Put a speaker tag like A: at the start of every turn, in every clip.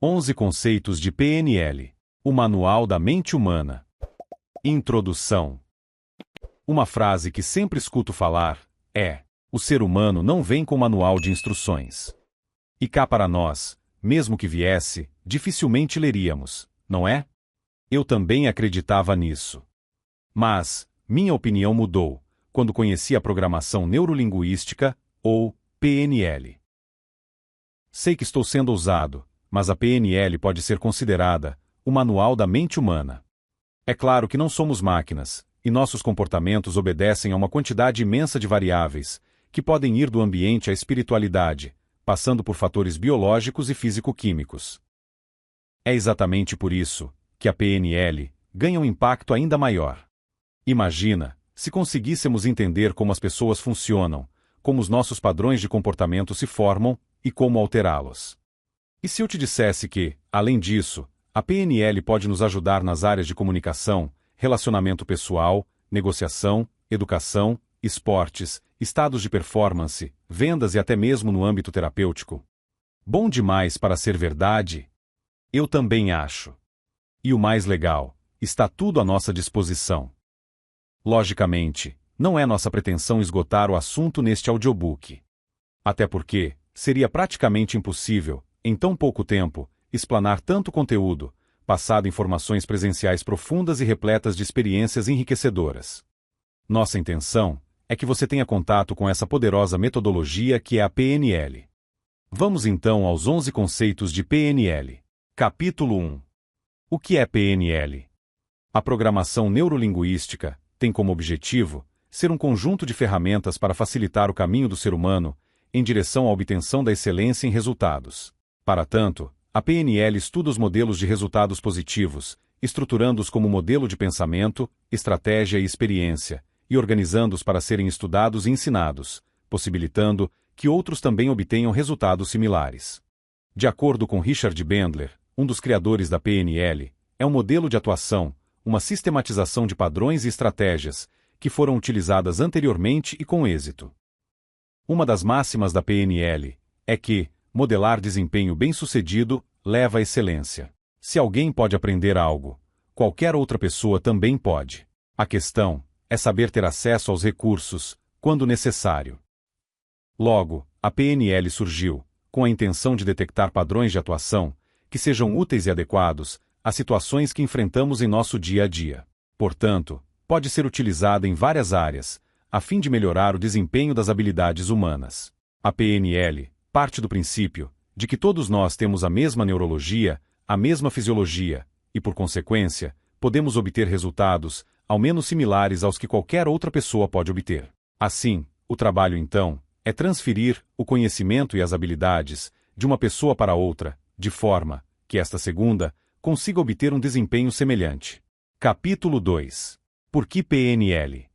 A: 11 conceitos de PNL. O Manual da Mente Humana. Introdução. Uma frase que sempre escuto falar é: o ser humano não vem com manual de instruções. E cá para nós, mesmo que viesse, dificilmente leríamos, não é? Eu também acreditava nisso. Mas minha opinião mudou quando conheci a programação neurolinguística, ou PNL. Sei que estou sendo ousado, mas a PNL pode ser considerada o manual da mente humana. É claro que não somos máquinas, e nossos comportamentos obedecem a uma quantidade imensa de variáveis, que podem ir do ambiente à espiritualidade, passando por fatores biológicos e físico-químicos. É exatamente por isso que a PNL ganha um impacto ainda maior. Imagina, se conseguíssemos entender como as pessoas funcionam, como os nossos padrões de comportamento se formam e como alterá-los. E se eu te dissesse que, além disso, a PNL pode nos ajudar nas áreas de comunicação, relacionamento pessoal, negociação, educação, esportes, estados de performance, vendas e até mesmo no âmbito terapêutico? Bom demais para ser verdade? Eu também acho. E o mais legal, está tudo à nossa disposição. Logicamente, não é nossa pretensão esgotar o assunto neste audiobook. Até porque seria praticamente impossível, em tão pouco tempo, explanar tanto conteúdo, passado informações presenciais profundas e repletas de experiências enriquecedoras. Nossa intenção é que você tenha contato com essa poderosa metodologia que é a PNL. Vamos então aos 11 conceitos de PNL. Capítulo 1. O que é PNL? A programação neurolinguística tem como objetivo ser um conjunto de ferramentas para facilitar o caminho do ser humano em direção à obtenção da excelência em resultados. Para tanto, a PNL estuda os modelos de resultados positivos, estruturando-os como modelo de pensamento, estratégia e experiência, e organizando-os para serem estudados e ensinados, possibilitando que outros também obtenham resultados similares. De acordo com Richard Bandler, um dos criadores da PNL, é um modelo de atuação, uma sistematização de padrões e estratégias, que foram utilizadas anteriormente e com êxito. Uma das máximas da PNL é que modelar desempenho bem-sucedido leva à excelência. Se alguém pode aprender algo, qualquer outra pessoa também pode. A questão é saber ter acesso aos recursos, quando necessário. Logo, a PNL surgiu com a intenção de detectar padrões de atuação que sejam úteis e adequados às situações que enfrentamos em nosso dia a dia. Portanto, pode ser utilizada em várias áreas, a fim de melhorar o desempenho das habilidades humanas. A PNL parte do princípio de que todos nós temos a mesma neurologia, a mesma fisiologia, e, por consequência, podemos obter resultados, ao menos similares aos que qualquer outra pessoa pode obter. Assim, o trabalho, então, é transferir o conhecimento e as habilidades de uma pessoa para outra, de forma que esta segunda consiga obter um desempenho semelhante. Capítulo 2. Por que PNL?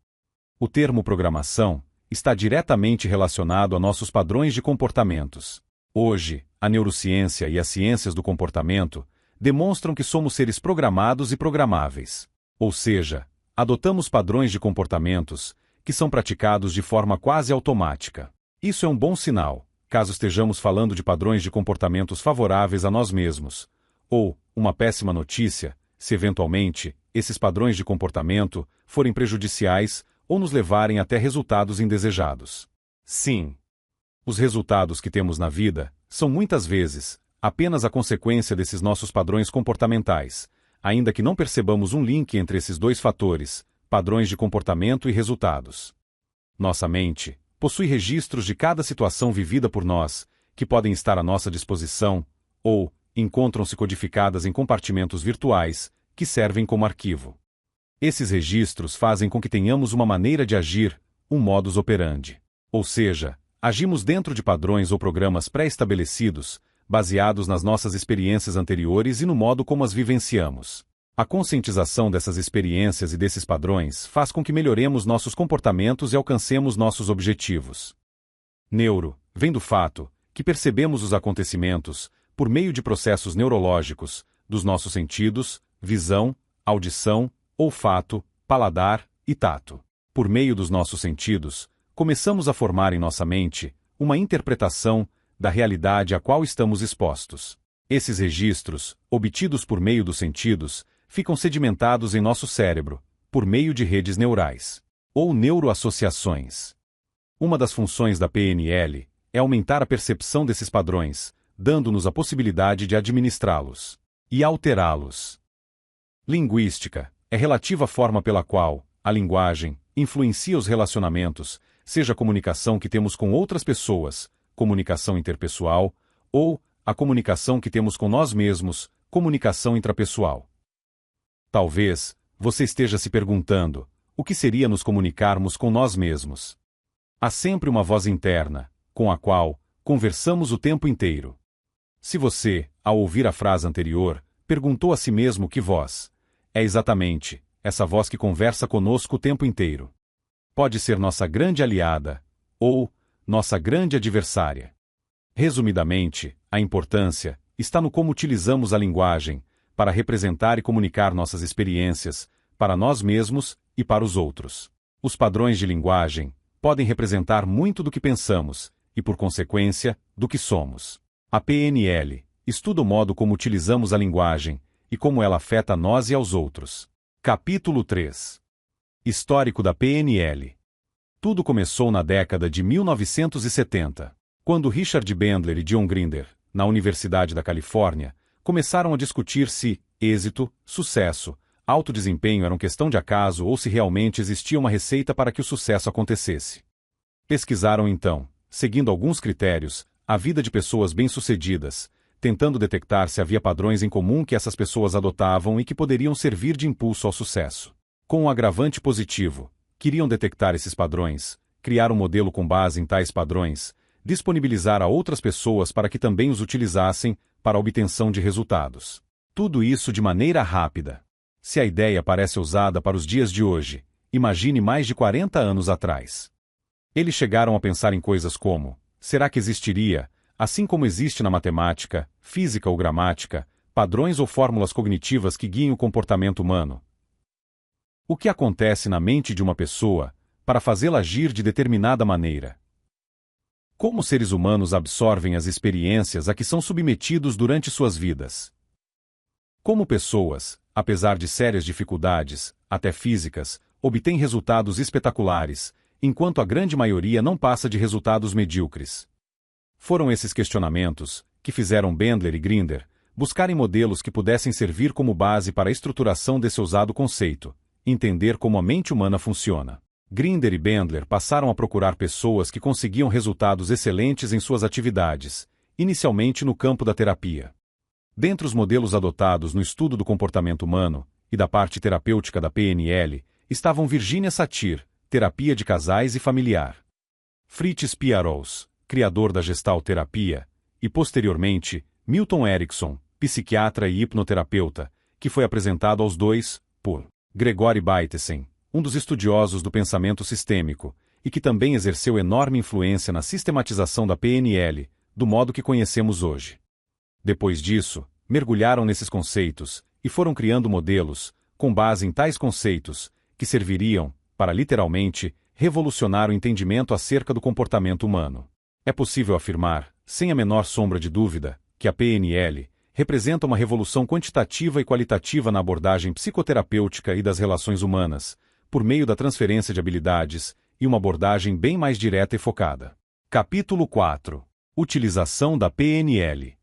A: O termo programação está diretamente relacionado a nossos padrões de comportamentos. Hoje, a neurociência e as ciências do comportamento demonstram que somos seres programados e programáveis. Ou seja, adotamos padrões de comportamentos que são praticados de forma quase automática. Isso é um bom sinal, caso estejamos falando de padrões de comportamentos favoráveis a nós mesmos. Ou, uma péssima notícia, se eventualmente esses padrões de comportamento forem prejudiciais ou nos levarem até resultados indesejados. Sim, os resultados que temos na vida são muitas vezes apenas a consequência desses nossos padrões comportamentais, ainda que não percebamos um link entre esses dois fatores, padrões de comportamento e resultados. Nossa mente possui registros de cada situação vivida por nós, que podem estar à nossa disposição, ou encontram-se codificadas em compartimentos virtuais, que servem como arquivo. Esses registros fazem com que tenhamos uma maneira de agir, um modus operandi. Ou seja, agimos dentro de padrões ou programas pré-estabelecidos, baseados nas nossas experiências anteriores e no modo como as vivenciamos. A conscientização dessas experiências e desses padrões faz com que melhoremos nossos comportamentos e alcancemos nossos objetivos. Neuro vem do fato que percebemos os acontecimentos por meio de processos neurológicos, dos nossos sentidos, visão, audição, olfato, paladar e tato. Por meio dos nossos sentidos, começamos a formar em nossa mente uma interpretação da realidade a qual estamos expostos. Esses registros, obtidos por meio dos sentidos, ficam sedimentados em nosso cérebro, por meio de redes neurais, ou neuroassociações. Uma das funções da PNL é aumentar a percepção desses padrões, dando-nos a possibilidade de administrá-los e alterá-los. Linguística é relativa à forma pela qual a linguagem influencia os relacionamentos, seja a comunicação que temos com outras pessoas, comunicação interpessoal, ou a comunicação que temos com nós mesmos, comunicação intrapessoal. Talvez você esteja se perguntando: o que seria nos comunicarmos com nós mesmos? Há sempre uma voz interna, com a qual conversamos o tempo inteiro. Se você, ao ouvir a frase anterior, perguntou a si mesmo que voz, é exatamente essa voz que conversa conosco o tempo inteiro. Pode ser nossa grande aliada, ou nossa grande adversária. Resumidamente, a importância está no como utilizamos a linguagem para representar e comunicar nossas experiências, para nós mesmos e para os outros. Os padrões de linguagem podem representar muito do que pensamos e, por consequência, do que somos. A PNL estuda o modo como utilizamos a linguagem e como ela afeta a nós e aos outros. Capítulo 3. Histórico da PNL. Tudo começou na década de 1970, quando Richard Bandler e John Grinder, na Universidade da Califórnia, começaram a discutir se êxito, sucesso, alto desempenho eram questão de acaso ou se realmente existia uma receita para que o sucesso acontecesse. Pesquisaram então, seguindo alguns critérios, a vida de pessoas bem-sucedidas, tentando detectar se havia padrões em comum que essas pessoas adotavam e que poderiam servir de impulso ao sucesso. Com um agravante positivo, queriam detectar esses padrões, criar um modelo com base em tais padrões, disponibilizar a outras pessoas para que também os utilizassem para a obtenção de resultados. Tudo isso de maneira rápida. Se a ideia parece ousada para os dias de hoje, imagine mais de 40 anos atrás. Eles chegaram a pensar em coisas como: será que existiria, assim como existe na matemática, física ou gramática, padrões ou fórmulas cognitivas que guiem o comportamento humano? O que acontece na mente de uma pessoa para fazê-la agir de determinada maneira? Como os seres humanos absorvem as experiências a que são submetidos durante suas vidas? Como pessoas, apesar de sérias dificuldades, até físicas, obtêm resultados espetaculares, enquanto a grande maioria não passa de resultados medíocres? Foram esses questionamentos que fizeram Bandler e Grinder buscarem modelos que pudessem servir como base para a estruturação desse ousado conceito, entender como a mente humana funciona. Grinder e Bandler passaram a procurar pessoas que conseguiam resultados excelentes em suas atividades, inicialmente no campo da terapia. Dentre os modelos adotados no estudo do comportamento humano e da parte terapêutica da PNL, estavam Virginia Satir, terapia de casais e familiar; Fritz Perls, criador da Gestalt terapia, e posteriormente, Milton Erickson, psiquiatra e hipnoterapeuta, que foi apresentado aos dois por Gregory Bateson, um dos estudiosos do pensamento sistêmico, e que também exerceu enorme influência na sistematização da PNL, do modo que conhecemos hoje. Depois disso, mergulharam nesses conceitos e foram criando modelos, com base em tais conceitos, que serviriam para, literalmente, revolucionar o entendimento acerca do comportamento humano. É possível afirmar, sem a menor sombra de dúvida, que a PNL representa uma revolução quantitativa e qualitativa na abordagem psicoterapêutica e das relações humanas, por meio da transferência de habilidades e uma abordagem bem mais direta e focada. Capítulo 4. Utilização da PNL.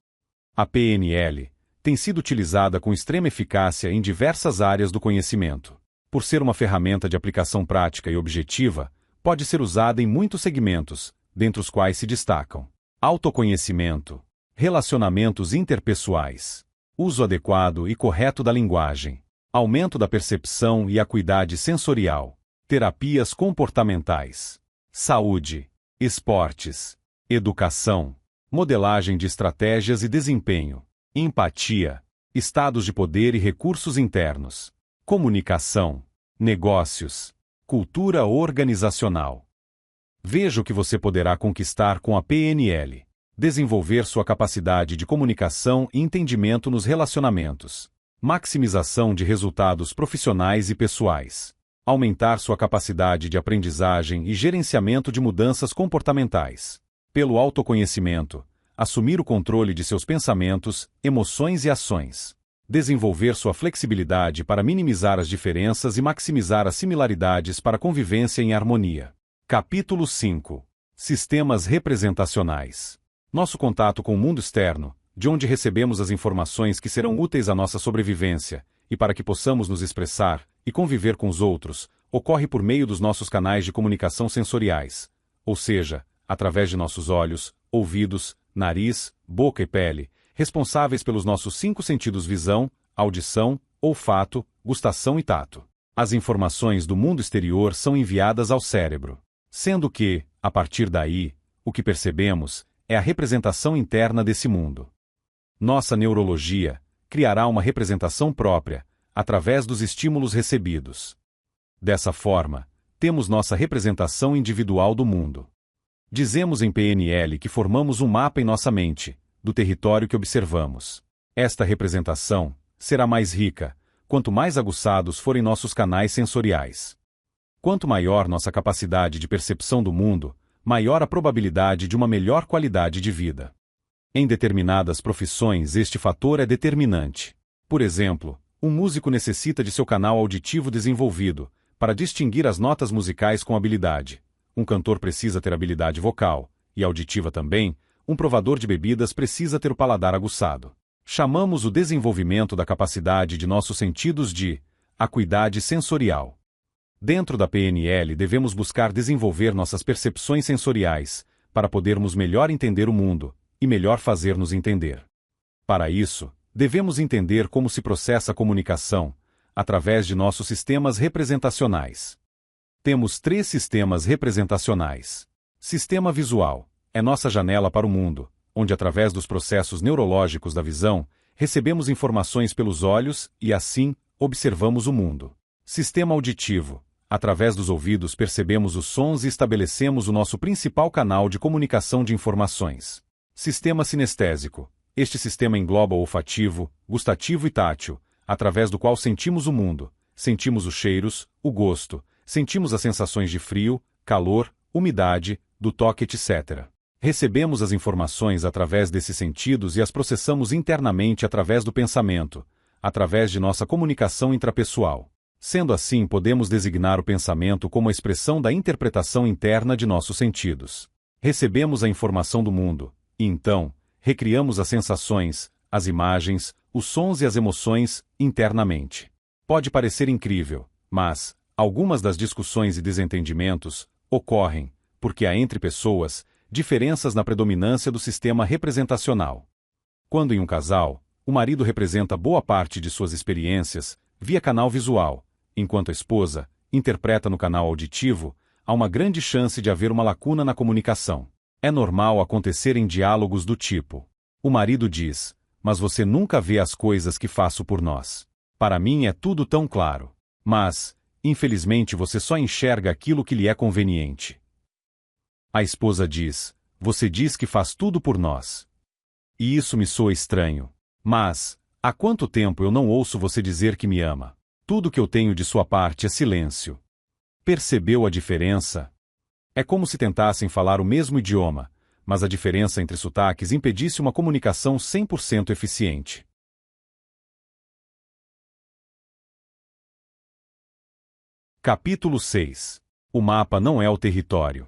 A: A PNL tem sido utilizada com extrema eficácia em diversas áreas do conhecimento. Por ser uma ferramenta de aplicação prática e objetiva, pode ser usada em muitos segmentos, dentre os quais se destacam: autoconhecimento, relacionamentos interpessoais, uso adequado e correto da linguagem, aumento da percepção e acuidade sensorial, terapias comportamentais, saúde, esportes, educação, modelagem de estratégias e desempenho, empatia, estados de poder e recursos internos, comunicação, negócios, cultura organizacional. Veja o que você poderá conquistar com a PNL. Desenvolver sua capacidade de comunicação e entendimento nos relacionamentos. Maximização de resultados profissionais e pessoais. Aumentar sua capacidade de aprendizagem e gerenciamento de mudanças comportamentais. Pelo autoconhecimento, assumir o controle de seus pensamentos, emoções e ações. Desenvolver sua flexibilidade para minimizar as diferenças e maximizar as similaridades para convivência em harmonia. Capítulo 5. Sistemas representacionais. Nosso contato com o mundo externo, de onde recebemos as informações que serão úteis à nossa sobrevivência, e para que possamos nos expressar e conviver com os outros, ocorre por meio dos nossos canais de comunicação sensoriais, ou seja, através de nossos olhos, ouvidos, nariz, boca e pele, responsáveis pelos nossos 5 sentidos: visão, audição, olfato, gustação e tato. As informações do mundo exterior são enviadas ao cérebro, sendo que, a partir daí, o que percebemos é a representação interna desse mundo. Nossa neurologia criará uma representação própria, através dos estímulos recebidos. Dessa forma, temos nossa representação individual do mundo. Dizemos em PNL que formamos um mapa em nossa mente, do território que observamos. Esta representação será mais rica, quanto mais aguçados forem nossos canais sensoriais. Quanto maior nossa capacidade de percepção do mundo, maior a probabilidade de uma melhor qualidade de vida. Em determinadas profissões este fator é determinante. Por exemplo, um músico necessita de seu canal auditivo desenvolvido, para distinguir as notas musicais com habilidade. Um cantor precisa ter habilidade vocal, e auditiva também. Um provador de bebidas precisa ter o paladar aguçado. Chamamos o desenvolvimento da capacidade de nossos sentidos de acuidade sensorial. Dentro da PNL devemos buscar desenvolver nossas percepções sensoriais, para podermos melhor entender o mundo, e melhor fazer-nos entender. Para isso, devemos entender como se processa a comunicação, através de nossos sistemas representacionais. Temos 3 sistemas representacionais. Sistema visual é nossa janela para o mundo, onde através dos processos neurológicos da visão, recebemos informações pelos olhos e, assim, observamos o mundo. Sistema auditivo. Através dos ouvidos percebemos os sons e estabelecemos o nosso principal canal de comunicação de informações. Sistema sinestésico. Este sistema engloba o olfativo, gustativo e tátil, através do qual sentimos o mundo, sentimos os cheiros, o gosto, sentimos as sensações de frio, calor, umidade, do toque, etc. Recebemos as informações através desses sentidos e as processamos internamente através do pensamento, através de nossa comunicação intrapessoal. Sendo assim, podemos designar o pensamento como a expressão da interpretação interna de nossos sentidos. Recebemos a informação do mundo, e então, recriamos as sensações, as imagens, os sons e as emoções, internamente. Pode parecer incrível, mas algumas das discussões e desentendimentos ocorrem porque há entre pessoas diferenças na predominância do sistema representacional. Quando em um casal, o marido representa boa parte de suas experiências via canal visual, enquanto a esposa interpreta no canal auditivo, há uma grande chance de haver uma lacuna na comunicação. É normal acontecerem diálogos do tipo: o marido diz, mas você nunca vê as coisas que faço por nós. Para mim é tudo tão claro. Mas, infelizmente você só enxerga aquilo que lhe é conveniente. A esposa diz, você diz que faz tudo por nós. E isso me soa estranho. Mas, há quanto tempo eu não ouço você dizer que me ama? Tudo que eu tenho de sua parte é silêncio. Percebeu a diferença? É como se tentassem falar o mesmo idioma, mas a diferença entre sotaques impedisse uma comunicação 100% eficiente. Capítulo 6. O mapa não é o território.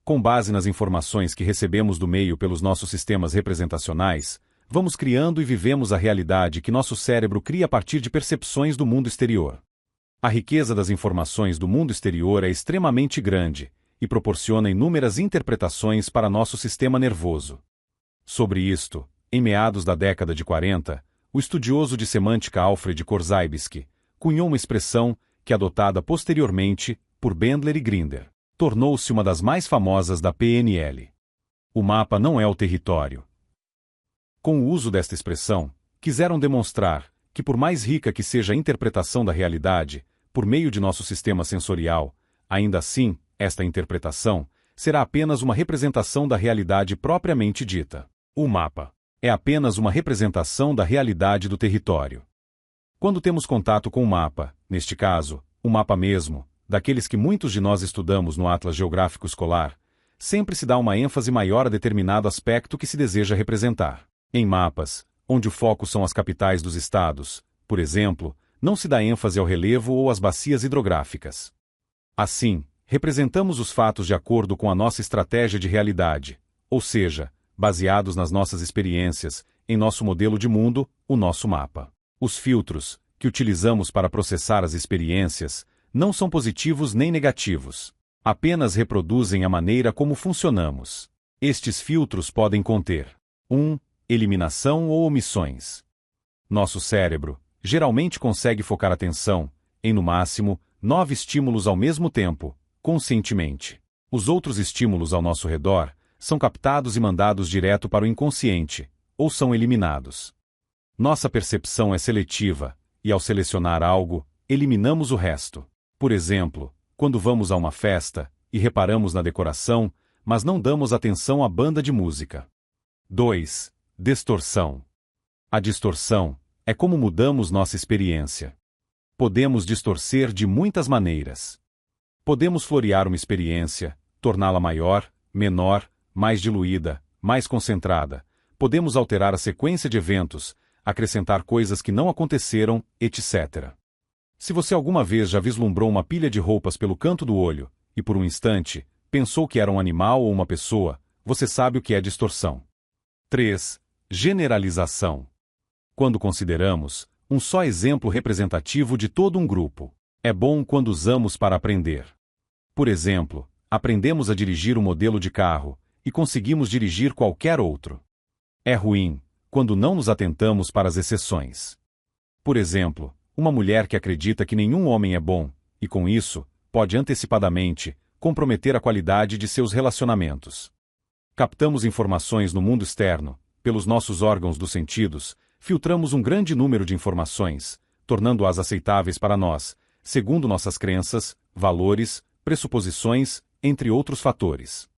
A: Com base nas informações que recebemos do meio pelos nossos sistemas representacionais, vamos criando e vivemos a realidade que nosso cérebro cria a partir de percepções do mundo exterior. A riqueza das informações do mundo exterior é extremamente grande e proporciona inúmeras interpretações para nosso sistema nervoso. Sobre isto, em meados da década de 40, o estudioso de semântica Alfred Korzybski cunhou uma expressão que, adotada posteriormente por Bandler e Grinder, tornou-se uma das mais famosas da PNL. O mapa não é o território. Com o uso desta expressão, quiseram demonstrar que, por mais rica que seja a interpretação da realidade, por meio de nosso sistema sensorial, ainda assim, esta interpretação será apenas uma representação da realidade propriamente dita. O mapa é apenas uma representação da realidade do território. Quando temos contato com o mapa, neste caso, o mapa mesmo, daqueles que muitos de nós estudamos no Atlas Geográfico Escolar, sempre se dá uma ênfase maior a determinado aspecto que se deseja representar. Em mapas, onde o foco são as capitais dos estados, por exemplo, não se dá ênfase ao relevo ou às bacias hidrográficas. Assim, representamos os fatos de acordo com a nossa estratégia de realidade, ou seja, baseados nas nossas experiências, em nosso modelo de mundo, o nosso mapa. Os filtros, que utilizamos para processar as experiências, não são positivos nem negativos. Apenas reproduzem a maneira como funcionamos. Estes filtros podem conter 1. Eliminação ou omissões. Nosso cérebro geralmente consegue focar atenção em, no máximo, 9 estímulos ao mesmo tempo, conscientemente. Os outros estímulos ao nosso redor são captados e mandados direto para o inconsciente, ou são eliminados. Nossa percepção é seletiva, e ao selecionar algo, eliminamos o resto. Por exemplo, quando vamos a uma festa, e reparamos na decoração, mas não damos atenção à banda de música. 2. Distorção. A distorção é como mudamos nossa experiência. Podemos distorcer de muitas maneiras. Podemos florear uma experiência, torná-la maior, menor, mais diluída, mais concentrada. Podemos alterar a sequência de eventos, acrescentar coisas que não aconteceram, etc. Se você alguma vez já vislumbrou uma pilha de roupas pelo canto do olho, e por um instante, pensou que era um animal ou uma pessoa, você sabe o que é distorção. 3. Generalização. Quando consideramos um só exemplo representativo de todo um grupo, é bom quando usamos para aprender. Por exemplo, aprendemos a dirigir um modelo de carro, e conseguimos dirigir qualquer outro. É ruim quando não nos atentamos para as exceções. Por exemplo, uma mulher que acredita que nenhum homem é bom, e com isso, pode antecipadamente comprometer a qualidade de seus relacionamentos. Captamos informações no mundo externo, pelos nossos órgãos dos sentidos, filtramos um grande número de informações, tornando-as aceitáveis para nós, segundo nossas crenças, valores, pressuposições, entre outros fatores.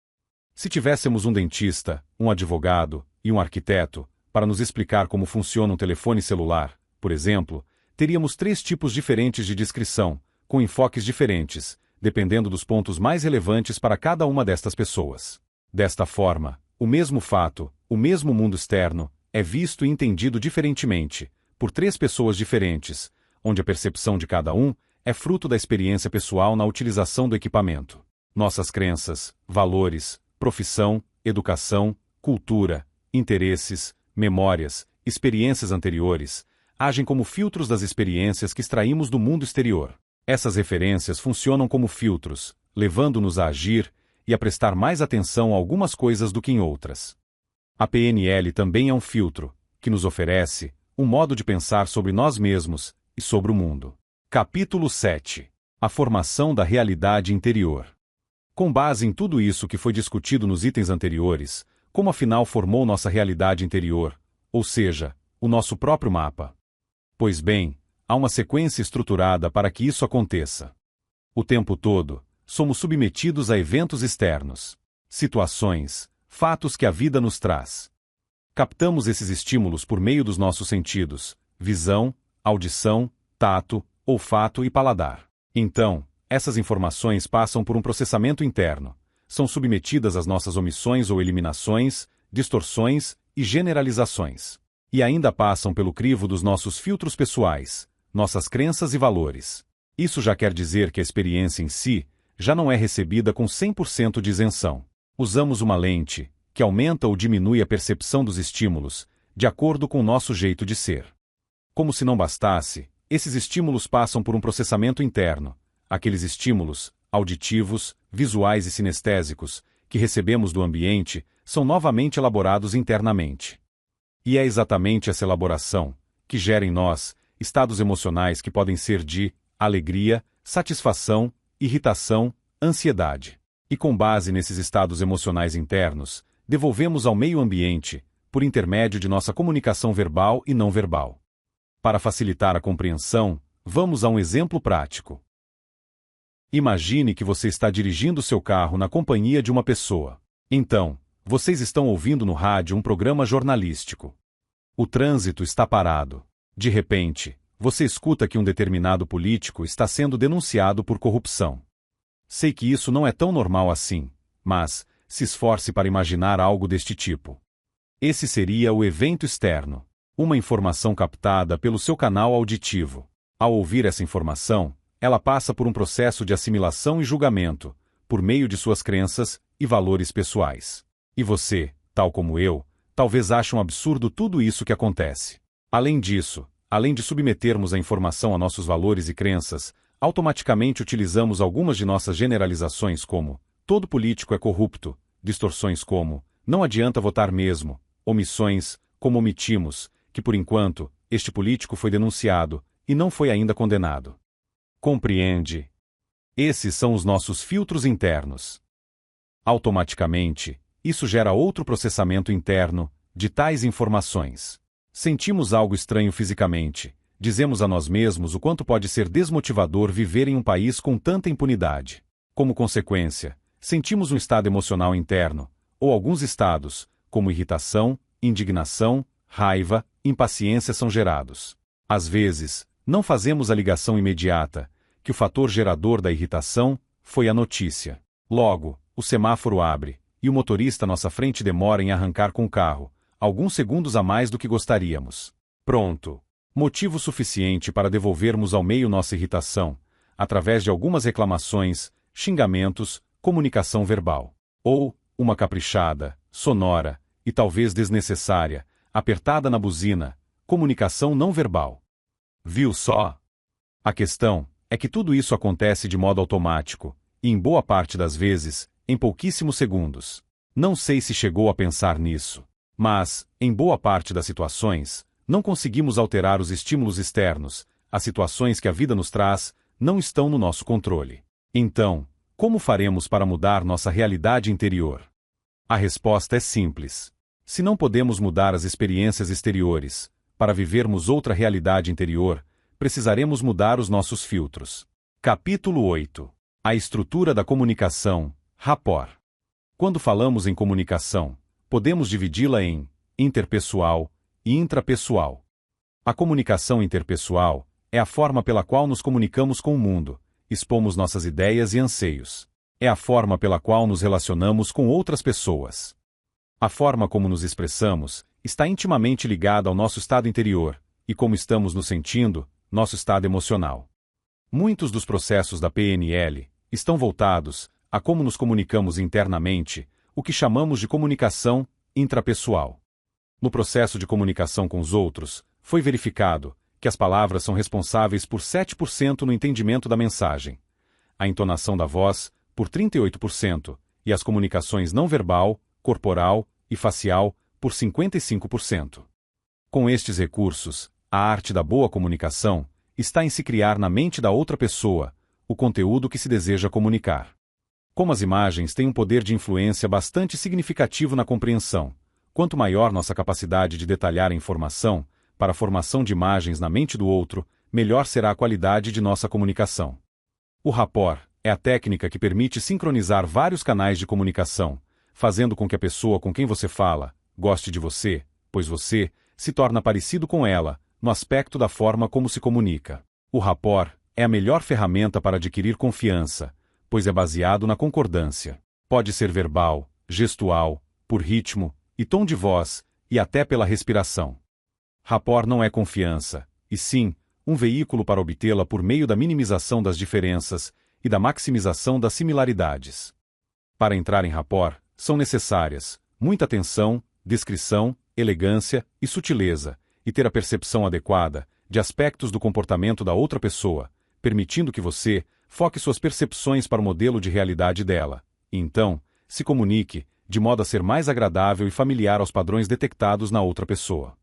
A: Se tivéssemos um dentista, um advogado e um arquiteto, para nos explicar como funciona um telefone celular, por exemplo, teríamos 3 tipos diferentes de descrição, com enfoques diferentes, dependendo dos pontos mais relevantes para cada uma destas pessoas. Desta forma, o mesmo fato, o mesmo mundo externo, é visto e entendido diferentemente, por 3 pessoas diferentes, onde a percepção de cada um é fruto da experiência pessoal na utilização do equipamento. Nossas crenças, valores, profissão, educação, cultura, interesses, memórias, experiências anteriores, agem como filtros das experiências que extraímos do mundo exterior. Essas referências funcionam como filtros, levando-nos a agir e a prestar mais atenção a algumas coisas do que em outras. A PNL também é um filtro, que nos oferece um modo de pensar sobre nós mesmos e sobre o mundo. Capítulo 7. A formação da realidade interior. Com base em tudo isso que foi discutido nos itens anteriores, como afinal formou nossa realidade interior, ou seja, o nosso próprio mapa? Pois bem, há uma sequência estruturada para que isso aconteça. O tempo todo, somos submetidos a eventos externos, situações, fatos que a vida nos traz. Captamos esses estímulos por meio dos nossos sentidos, visão, audição, tato, olfato e paladar. Então, essas informações passam por um processamento interno, são submetidas às nossas omissões ou eliminações, distorções e generalizações. E ainda passam pelo crivo dos nossos filtros pessoais, nossas crenças e valores. Isso já quer dizer que a experiência em si já não é recebida com 100% de isenção. Usamos uma lente, que aumenta ou diminui a percepção dos estímulos, de acordo com o nosso jeito de ser. Como se não bastasse, esses estímulos passam por um processamento interno. Aqueles estímulos, auditivos, visuais e sinestésicos, que recebemos do ambiente, são novamente elaborados internamente. E é exatamente essa elaboração que gera em nós estados emocionais que podem ser de alegria, satisfação, irritação, ansiedade. E com base nesses estados emocionais internos, devolvemos ao meio ambiente, por intermédio de nossa comunicação verbal e não verbal. Para facilitar a compreensão, vamos a um exemplo prático. Imagine que você está dirigindo seu carro na companhia de uma pessoa. Então, vocês estão ouvindo no rádio um programa jornalístico. O trânsito está parado. De repente, você escuta que um determinado político está sendo denunciado por corrupção. Sei que isso não é tão normal assim, mas, se esforce para imaginar algo deste tipo. Esse seria o evento externo, uma informação captada pelo seu canal auditivo. Ao ouvir essa informação, ela passa por um processo de assimilação e julgamento, por meio de suas crenças e valores pessoais. E você, tal como eu, talvez ache um absurdo tudo isso que acontece. Além disso, além de submetermos a informação a nossos valores e crenças, automaticamente utilizamos algumas de nossas generalizações como todo político é corrupto, distorções como não adianta votar mesmo, omissões como omitimos, que por enquanto, este político foi denunciado e não foi ainda condenado. Compreende? Esses são os nossos filtros internos. Automaticamente, isso gera outro processamento interno de tais informações. Sentimos algo estranho fisicamente. Dizemos a nós mesmos o quanto pode ser desmotivador viver em um país com tanta impunidade. Como consequência, sentimos um estado emocional interno, ou alguns estados, como irritação, indignação, raiva, impaciência são gerados. Às vezes, não fazemos a ligação imediata, que o fator gerador da irritação foi a notícia. Logo, o semáforo abre, e o motorista à nossa frente demora em arrancar com o carro, alguns segundos a mais do que gostaríamos. Pronto. Motivo suficiente para devolvermos ao meio nossa irritação, através de algumas reclamações, xingamentos, comunicação verbal. Ou, uma caprichada, sonora, e talvez desnecessária, apertada na buzina, comunicação não verbal. Viu só? A questão é que tudo isso acontece de modo automático, e em boa parte das vezes, em pouquíssimos segundos. Não sei se chegou a pensar nisso, mas, em boa parte das situações, não conseguimos alterar os estímulos externos, as situações que a vida nos traz, não estão no nosso controle. Então, como faremos para mudar nossa realidade interior? A resposta é simples. Se não podemos mudar as experiências exteriores, para vivermos outra realidade interior, precisaremos mudar os nossos filtros. Capítulo 8. A estrutura da comunicação, rapport. Quando falamos em comunicação, podemos dividi-la em interpessoal e intrapessoal. A comunicação interpessoal é a forma pela qual nos comunicamos com o mundo, expomos nossas ideias e anseios. É a forma pela qual nos relacionamos com outras pessoas. A forma como nos expressamos está intimamente ligada ao nosso estado interior, e como estamos nos sentindo, nosso estado emocional. Muitos dos processos da PNL estão voltados a como nos comunicamos internamente, o que chamamos de comunicação intrapessoal. No processo de comunicação com os outros, foi verificado que as palavras são responsáveis por 7% no entendimento da mensagem, a entonação da voz por 38% e as comunicações não verbal, corporal e facial por 55%. Com estes recursos, a arte da boa comunicação está em se criar na mente da outra pessoa o conteúdo que se deseja comunicar. Como as imagens têm um poder de influência bastante significativo na compreensão, quanto maior nossa capacidade de detalhar a informação para a formação de imagens na mente do outro, melhor será a qualidade de nossa comunicação. O rapport é a técnica que permite sincronizar vários canais de comunicação, fazendo com que a pessoa com quem você fala goste de você, pois você se torna parecido com ela, no aspecto da forma como se comunica. O rapport é a melhor ferramenta para adquirir confiança, pois é baseado na concordância. Pode ser verbal, gestual, por ritmo e tom de voz, e até pela respiração. Rapport não é confiança, e sim, um veículo para obtê-la por meio da minimização das diferenças e da maximização das similaridades. Para entrar em rapport, são necessárias muita atenção, descrição, elegância e sutileza, e ter a percepção adequada de aspectos do comportamento da outra pessoa, permitindo que você foque suas percepções para o modelo de realidade dela, e então, se comunique de modo a ser mais agradável e familiar aos padrões detectados na outra pessoa.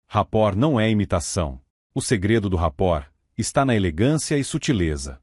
A: Rapport não é imitação. O segredo do rapport está na elegância e sutileza.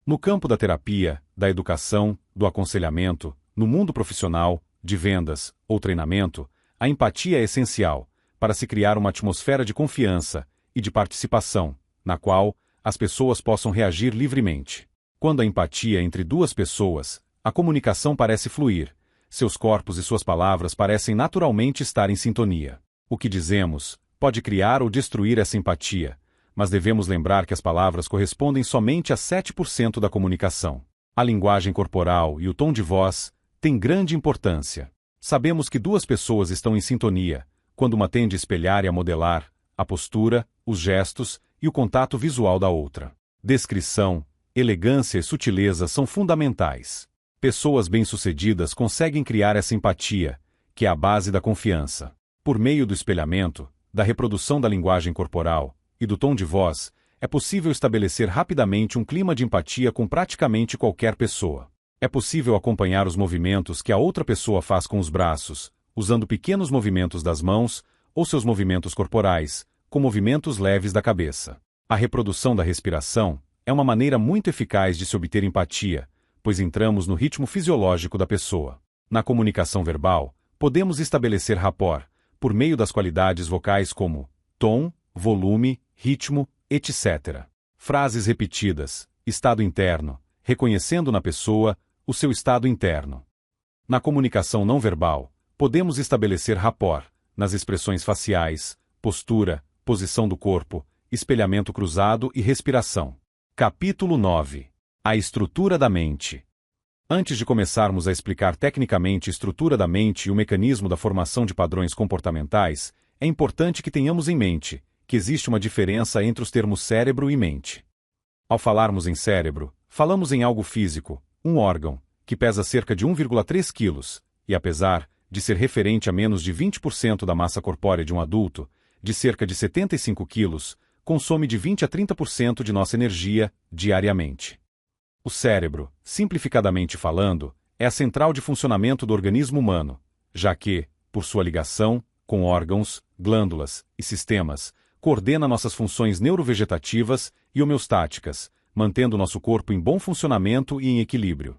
A: No campo da terapia, da educação, do aconselhamento, no mundo profissional, de vendas ou treinamento, a empatia é essencial para se criar uma atmosfera de confiança e de participação, na qual as pessoas possam reagir livremente. Quando a empatia é entre duas pessoas, a comunicação parece fluir, seus corpos e suas palavras parecem naturalmente estar em sintonia. O que dizemos pode criar ou destruir essa empatia, mas devemos lembrar que as palavras correspondem somente a 7% da comunicação. A linguagem corporal e o tom de voz tem grande importância. Sabemos que duas pessoas estão em sintonia, quando uma tende a espelhar e a modelar a postura, os gestos e o contato visual da outra. Descrição, elegância e sutileza são fundamentais. Pessoas bem-sucedidas conseguem criar essa empatia, que é a base da confiança. Por meio do espelhamento, da reprodução da linguagem corporal e do tom de voz, é possível estabelecer rapidamente um clima de empatia com praticamente qualquer pessoa. É possível acompanhar os movimentos que a outra pessoa faz com os braços, usando pequenos movimentos das mãos, ou seus movimentos corporais, com movimentos leves da cabeça. A reprodução da respiração é uma maneira muito eficaz de se obter empatia, pois entramos no ritmo fisiológico da pessoa. Na comunicação verbal, podemos estabelecer rapport, por meio das qualidades vocais como tom, volume, ritmo, etc. Frases repetidas, estado interno, reconhecendo na pessoa o seu estado interno. Na comunicação não verbal, podemos estabelecer rapport, nas expressões faciais, postura, posição do corpo, espelhamento cruzado e respiração. Capítulo 9. A estrutura da mente. Antes de começarmos a explicar tecnicamente a estrutura da mente e o mecanismo da formação de padrões comportamentais, é importante que tenhamos em mente que existe uma diferença entre os termos cérebro e mente. Ao falarmos em cérebro, falamos em algo físico, um órgão, que pesa cerca de 1,3 kg, e apesar de ser referente a menos de 20% da massa corpórea de um adulto, de cerca de 75 kg, consome de 20 a 30% de nossa energia diariamente. O cérebro, simplificadamente falando, é a central de funcionamento do organismo humano, já que, por sua ligação com órgãos, glândulas e sistemas, coordena nossas funções neurovegetativas e homeostáticas, mantendo nosso corpo em bom funcionamento e em equilíbrio.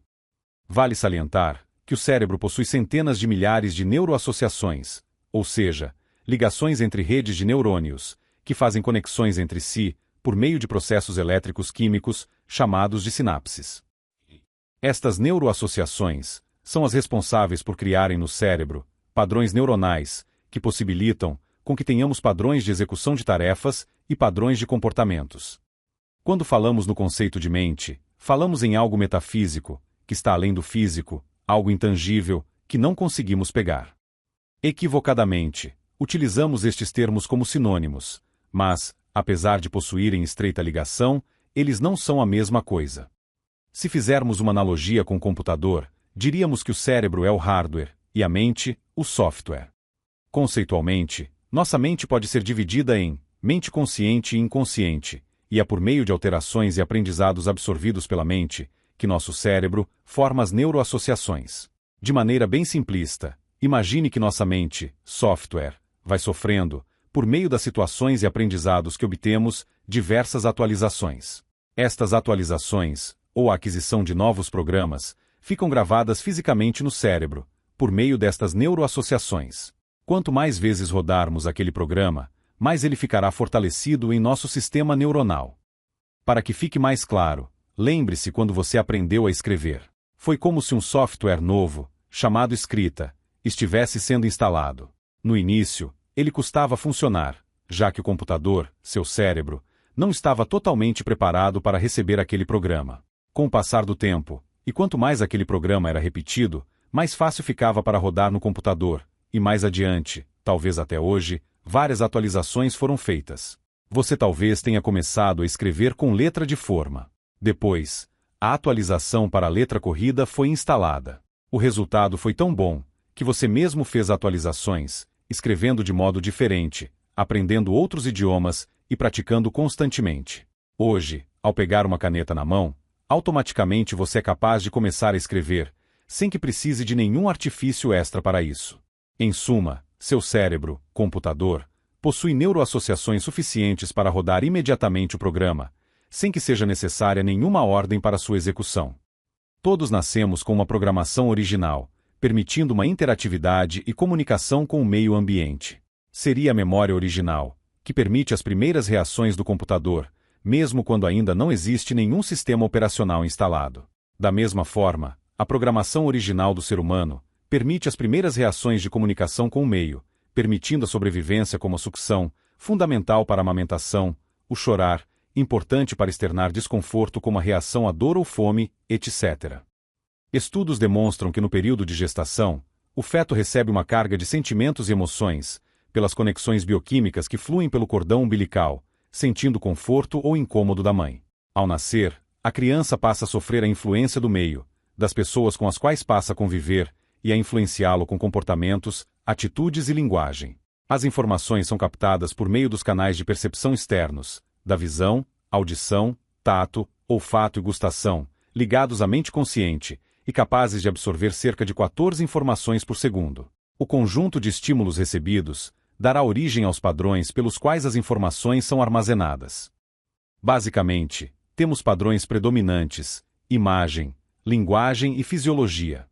A: Vale salientar que o cérebro possui centenas de milhares de neuroassociações, ou seja, ligações entre redes de neurônios, que fazem conexões entre si por meio de processos elétricos químicos chamados de sinapses. Estas neuroassociações são as responsáveis por criarem no cérebro padrões neuronais que possibilitam com que tenhamos padrões de execução de tarefas e padrões de comportamentos. Quando falamos no conceito de mente, falamos em algo metafísico, que está além do físico, algo intangível, que não conseguimos pegar. Equivocadamente, utilizamos estes termos como sinônimos, mas, apesar de possuírem estreita ligação, eles não são a mesma coisa. Se fizermos uma analogia com o computador, diríamos que o cérebro é o hardware e a mente, o software. Conceitualmente, nossa mente pode ser dividida em mente consciente e inconsciente, e é por meio de alterações e aprendizados absorvidos pela mente que nosso cérebro forma as neuroassociações. De maneira bem simplista, imagine que nossa mente, software, vai sofrendo, por meio das situações e aprendizados que obtemos, diversas atualizações. Estas atualizações, ou a aquisição de novos programas, ficam gravadas fisicamente no cérebro, por meio destas neuroassociações. Quanto mais vezes rodarmos aquele programa, mais ele ficará fortalecido em nosso sistema neuronal. Para que fique mais claro, lembre-se quando você aprendeu a escrever. Foi como se um software novo, chamado escrita, estivesse sendo instalado. No início, ele custava funcionar, já que o computador, seu cérebro, não estava totalmente preparado para receber aquele programa. Com o passar do tempo, e quanto mais aquele programa era repetido, mais fácil ficava para rodar no computador, e mais adiante, talvez até hoje, várias atualizações foram feitas. Você talvez tenha começado a escrever com letra de forma. Depois, a atualização para a letra corrida foi instalada. O resultado foi tão bom, que você mesmo fez atualizações, escrevendo de modo diferente, aprendendo outros idiomas e praticando constantemente. Hoje, ao pegar uma caneta na mão, automaticamente você é capaz de começar a escrever, sem que precise de nenhum artifício extra para isso. Em suma, seu cérebro, computador, possui neuroassociações suficientes para rodar imediatamente o programa, sem que seja necessária nenhuma ordem para sua execução. Todos nascemos com uma programação original, permitindo uma interatividade e comunicação com o meio ambiente. Seria a memória original, que permite as primeiras reações do computador, mesmo quando ainda não existe nenhum sistema operacional instalado. Da mesma forma, a programação original do ser humano permite as primeiras reações de comunicação com o meio, permitindo a sobrevivência como a sucção, fundamental para a amamentação, o chorar, importante para externar desconforto como a reação à dor ou fome, etc. Estudos demonstram que no período de gestação, o feto recebe uma carga de sentimentos e emoções, pelas conexões bioquímicas que fluem pelo cordão umbilical, sentindo conforto ou incômodo da mãe. Ao nascer, a criança passa a sofrer a influência do meio, das pessoas com as quais passa a conviver, e a influenciá-lo com comportamentos, atitudes e linguagem. As informações são captadas por meio dos canais de percepção externos, da visão, audição, tato, olfato e gustação, ligados à mente consciente, e capazes de absorver cerca de 14 informações por segundo. O conjunto de estímulos recebidos dará origem aos padrões pelos quais as informações são armazenadas. Basicamente, temos padrões predominantes: imagem, linguagem e fisiologia.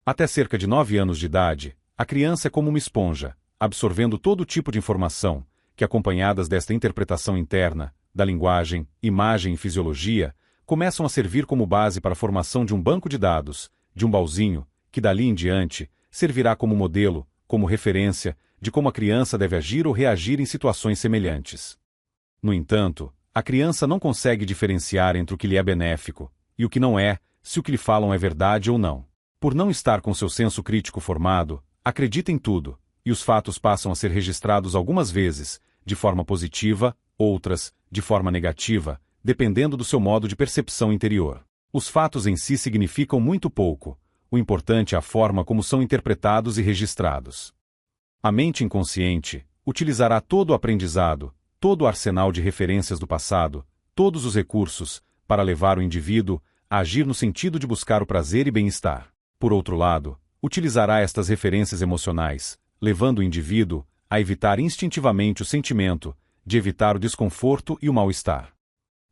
A: Até cerca de 9 anos de idade, a criança é como uma esponja, absorvendo todo tipo de informação, que acompanhadas desta interpretação interna, da linguagem, imagem e fisiologia, começam a servir como base para a formação de um banco de dados, de um baúzinho, que dali em diante servirá como modelo, como referência, de como a criança deve agir ou reagir em situações semelhantes. No entanto, a criança não consegue diferenciar entre o que lhe é benéfico e o que não é, se o que lhe falam é verdade ou não. Por não estar com seu senso crítico formado, acredita em tudo, e os fatos passam a ser registrados algumas vezes, de forma positiva, outras, de forma negativa, dependendo do seu modo de percepção interior. Os fatos em si significam muito pouco, o importante é a forma como são interpretados e registrados. A mente inconsciente utilizará todo o aprendizado, todo o arsenal de referências do passado, todos os recursos, para levar o indivíduo a agir no sentido de buscar o prazer e bem-estar. Por outro lado, utilizará estas referências emocionais, levando o indivíduo a evitar instintivamente o sentimento, de evitar o desconforto e o mal-estar.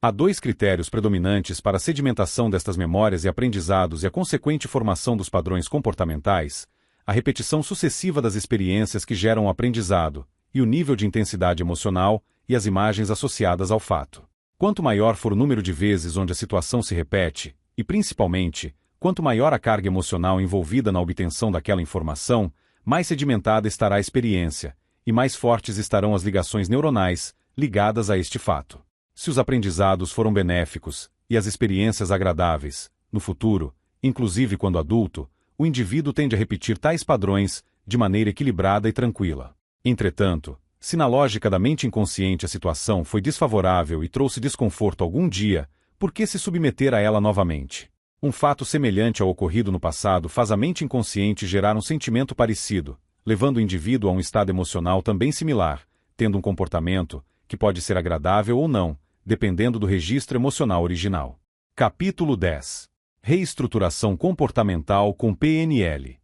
A: Há 2 critérios predominantes para a sedimentação destas memórias e aprendizados e a consequente formação dos padrões comportamentais: a repetição sucessiva das experiências que geram o aprendizado, e o nível de intensidade emocional e as imagens associadas ao fato. Quanto maior for o número de vezes onde a situação se repete, e principalmente, quanto maior a carga emocional envolvida na obtenção daquela informação, mais sedimentada estará a experiência, e mais fortes estarão as ligações neuronais ligadas a este fato. Se os aprendizados foram benéficos, e as experiências agradáveis, no futuro, inclusive quando adulto, o indivíduo tende a repetir tais padrões de maneira equilibrada e tranquila. Entretanto, se na lógica da mente inconsciente a situação foi desfavorável e trouxe desconforto algum dia, por que se submeter a ela novamente? Um fato semelhante ao ocorrido no passado faz a mente inconsciente gerar um sentimento parecido, levando o indivíduo a um estado emocional também similar, tendo um comportamento que pode ser agradável ou não, dependendo do registro emocional original. Capítulo 10. Reestruturação comportamental com PNL.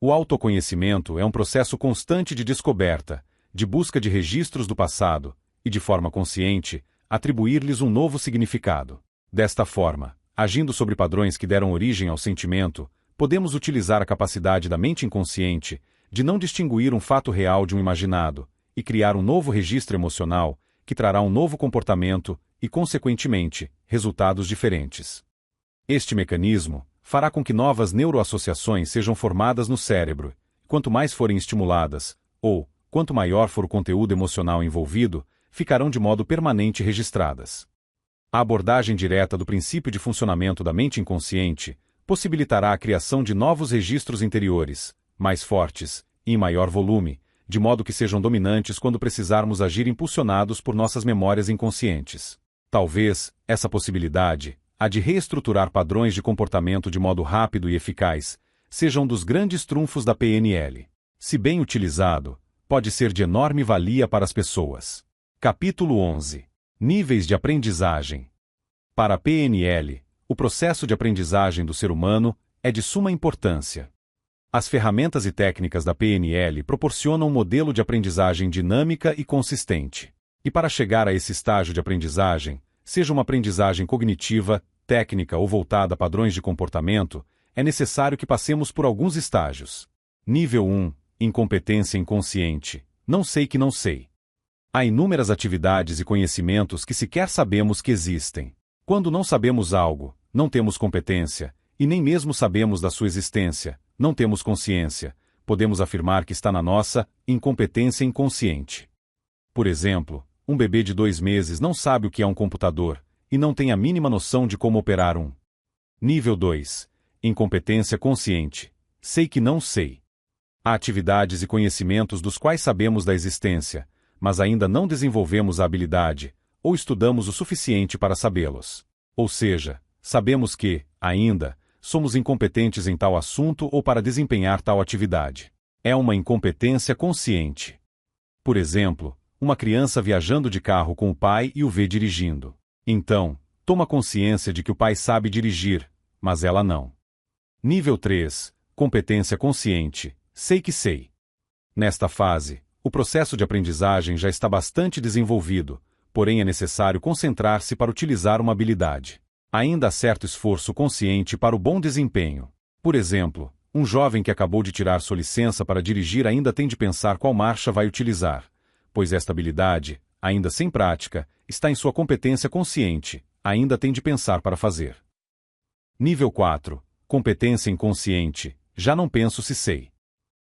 A: O autoconhecimento é um processo constante de descoberta, de busca de registros do passado, e de forma consciente, atribuir-lhes um novo significado. Desta forma, agindo sobre padrões que deram origem ao sentimento, podemos utilizar a capacidade da mente inconsciente de não distinguir um fato real de um imaginado, e criar um novo registro emocional que trará um novo comportamento e, consequentemente, resultados diferentes. Este mecanismo fará com que novas neuroassociações sejam formadas no cérebro, quanto mais forem estimuladas, ou, quanto maior for o conteúdo emocional envolvido, ficarão de modo permanente registradas. A abordagem direta do princípio de funcionamento da mente inconsciente possibilitará a criação de novos registros interiores, mais fortes e em maior volume, de modo que sejam dominantes quando precisarmos agir impulsionados por nossas memórias inconscientes. Talvez, essa possibilidade, a de reestruturar padrões de comportamento de modo rápido e eficaz, seja um dos grandes trunfos da PNL. Se bem utilizado, pode ser de enorme valia para as pessoas. Capítulo 11. Níveis de aprendizagem. Para a PNL, o processo de aprendizagem do ser humano é de suma importância. As ferramentas e técnicas da PNL proporcionam um modelo de aprendizagem dinâmica e consistente. E para chegar a esse estágio de aprendizagem, seja uma aprendizagem cognitiva, técnica ou voltada a padrões de comportamento, é necessário que passemos por alguns estágios. Nível 1. Incompetência inconsciente. Não sei que não sei. Há inúmeras atividades e conhecimentos que sequer sabemos que existem. Quando não sabemos algo, não temos competência, e nem mesmo sabemos da sua existência, não temos consciência, podemos afirmar que está na nossa incompetência inconsciente. Por exemplo, um bebê de 2 meses não sabe o que é um computador, e não tem a mínima noção de como operar um. Nível 2. Incompetência consciente. Sei que não sei. Há atividades e conhecimentos dos quais sabemos da existência, mas ainda não desenvolvemos a habilidade, ou estudamos o suficiente para sabê-los. Ou seja, sabemos que, ainda, somos incompetentes em tal assunto ou para desempenhar tal atividade. É uma incompetência consciente. Por exemplo, uma criança viajando de carro com o pai e o vê dirigindo. Então, toma consciência de que o pai sabe dirigir, mas ela não. Nível 3. Competência consciente. Sei que sei. Nesta fase, o processo de aprendizagem já está bastante desenvolvido, porém é necessário concentrar-se para utilizar uma habilidade. Ainda há certo esforço consciente para o bom desempenho. Por exemplo, um jovem que acabou de tirar sua licença para dirigir ainda tem de pensar qual marcha vai utilizar, pois esta habilidade, ainda sem prática, está em sua competência consciente, ainda tem de pensar para fazer. Nível 4. Competência inconsciente. Já não penso se sei.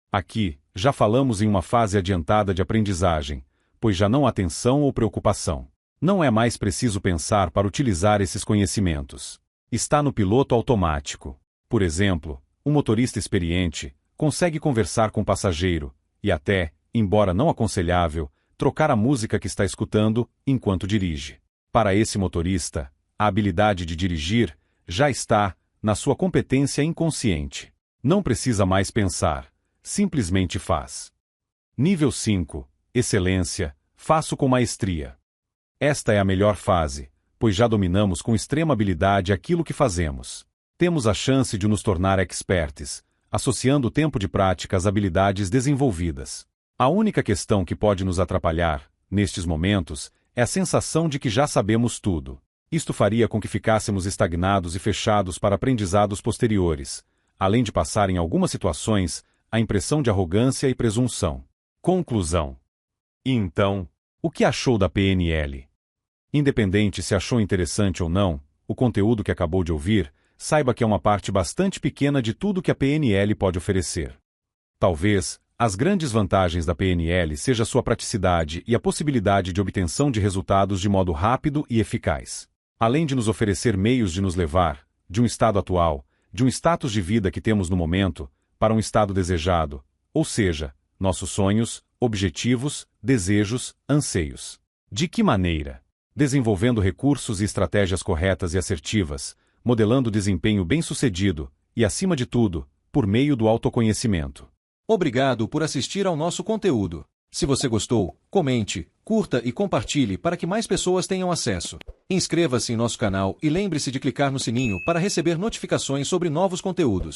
A: Aqui, já falamos em uma fase adiantada de aprendizagem, pois já não há tensão ou preocupação. Não é mais preciso pensar para utilizar esses conhecimentos. Está no piloto automático. Por exemplo, um motorista experiente consegue conversar com o passageiro e até, embora não aconselhável, trocar a música que está escutando enquanto dirige. Para esse motorista, a habilidade de dirigir já está na sua competência inconsciente. Não precisa mais pensar. Simplesmente faz. Nível 5. Excelência. Faço com maestria. Esta é a melhor fase, pois já dominamos com extrema habilidade aquilo que fazemos. Temos a chance de nos tornar experts, associando o tempo de prática às habilidades desenvolvidas. A única questão que pode nos atrapalhar, nestes momentos, é a sensação de que já sabemos tudo. Isto faria com que ficássemos estagnados e fechados para aprendizados posteriores, além de passar em algumas situações a impressão de arrogância e presunção. Conclusão. E então, o que achou da PNL? Independente se achou interessante ou não, o conteúdo que acabou de ouvir, saiba que é uma parte bastante pequena de tudo que a PNL pode oferecer. Talvez, as grandes vantagens da PNL seja sua praticidade e a possibilidade de obtenção de resultados de modo rápido e eficaz. Além de nos oferecer meios de nos levar, de um estado atual, de um status de vida que temos no momento, para um estado desejado, ou seja, nossos sonhos, objetivos, desejos, anseios. De que maneira? Desenvolvendo recursos e estratégias corretas e assertivas, modelando desempenho bem-sucedido e, acima de tudo, por meio do autoconhecimento.
B: Obrigado por assistir ao nosso conteúdo. Se você gostou, comente, curta e compartilhe para que mais pessoas tenham acesso. Inscreva-se em nosso canal e lembre-se de clicar no sininho para receber notificações sobre novos conteúdos.